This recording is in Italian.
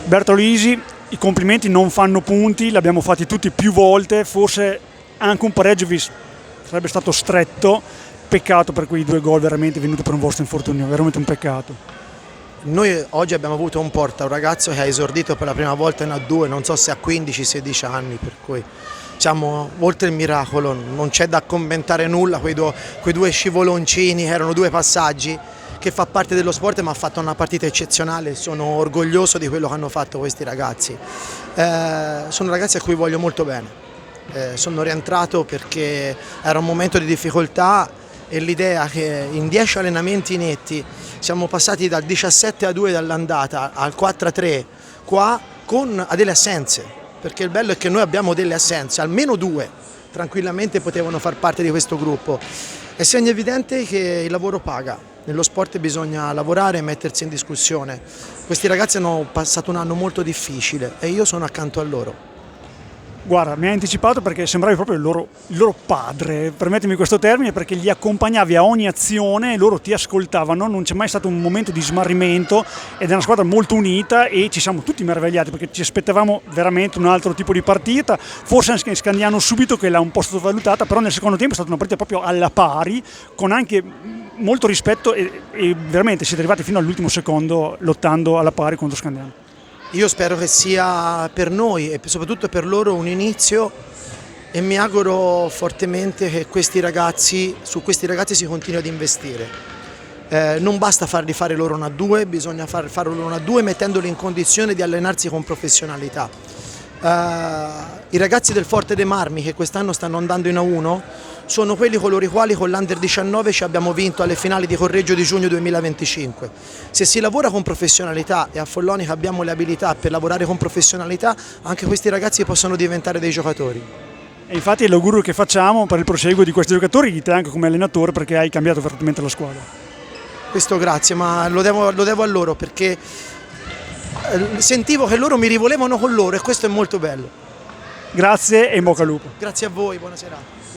Bertolisi, i complimenti non fanno punti, li abbiamo fatti tutti più volte, forse anche un pareggio sarebbe stato stretto, peccato per quei 2 gol veramente venuti per un vostro infortunio, veramente un peccato. Noi oggi abbiamo avuto un ragazzo che ha esordito per la prima volta in A2, non so se a 15-16 anni, per cui diciamo, oltre il miracolo non c'è da commentare nulla, quei due scivoloncini erano 2 passaggi che fa parte dello sport, ma ha fatto una partita eccezionale, sono orgoglioso di quello che hanno fatto questi ragazzi. Sono ragazzi a cui voglio molto bene, sono rientrato perché era un momento di difficoltà e l'idea che in 10 allenamenti netti siamo passati dal 17-2 dall'andata al 4-3 qua con delle assenze, perché il bello è che noi abbiamo delle assenze, almeno 2 tranquillamente potevano far parte di questo gruppo. È segno evidente che il lavoro paga, nello sport bisogna lavorare e mettersi in discussione. Questi ragazzi hanno passato un anno molto difficile e io sono accanto a loro. Guarda, mi hai anticipato perché sembravi proprio il loro padre, permettimi questo termine, perché li accompagnavi a ogni azione, loro ti ascoltavano, non c'è mai stato un momento di smarrimento ed è una squadra molto unita e ci siamo tutti meravigliati perché ci aspettavamo veramente un altro tipo di partita, forse anche Scandiano subito che l'ha un po' sottovalutata, però nel secondo tempo è stata una partita proprio alla pari, con anche molto rispetto e veramente siete arrivati fino all'ultimo secondo lottando alla pari contro Scandiano. Io spero che sia per noi e soprattutto per loro un inizio e mi auguro fortemente che su questi ragazzi si continui ad investire. Non basta farli fare loro una 2, bisogna fare loro una 2 mettendoli in condizione di allenarsi con professionalità. I ragazzi del Forte dei Marmi che quest'anno stanno andando in A1 sono quelli coloro i quali con l'Under 19 ci abbiamo vinto alle finali di Correggio di giugno 2025. Se si lavora con professionalità e a Follonica abbiamo le abilità per lavorare con professionalità, anche questi ragazzi possono diventare dei giocatori. E infatti è l'augurio che facciamo per il proseguo di questi giocatori, di te anche come allenatore perché hai cambiato veramente la squadra. Questo grazie, ma lo devo a loro perché sentivo che loro mi rivolevano con loro e questo è molto bello. Grazie e in bocca al lupo. Grazie a voi, buona serata.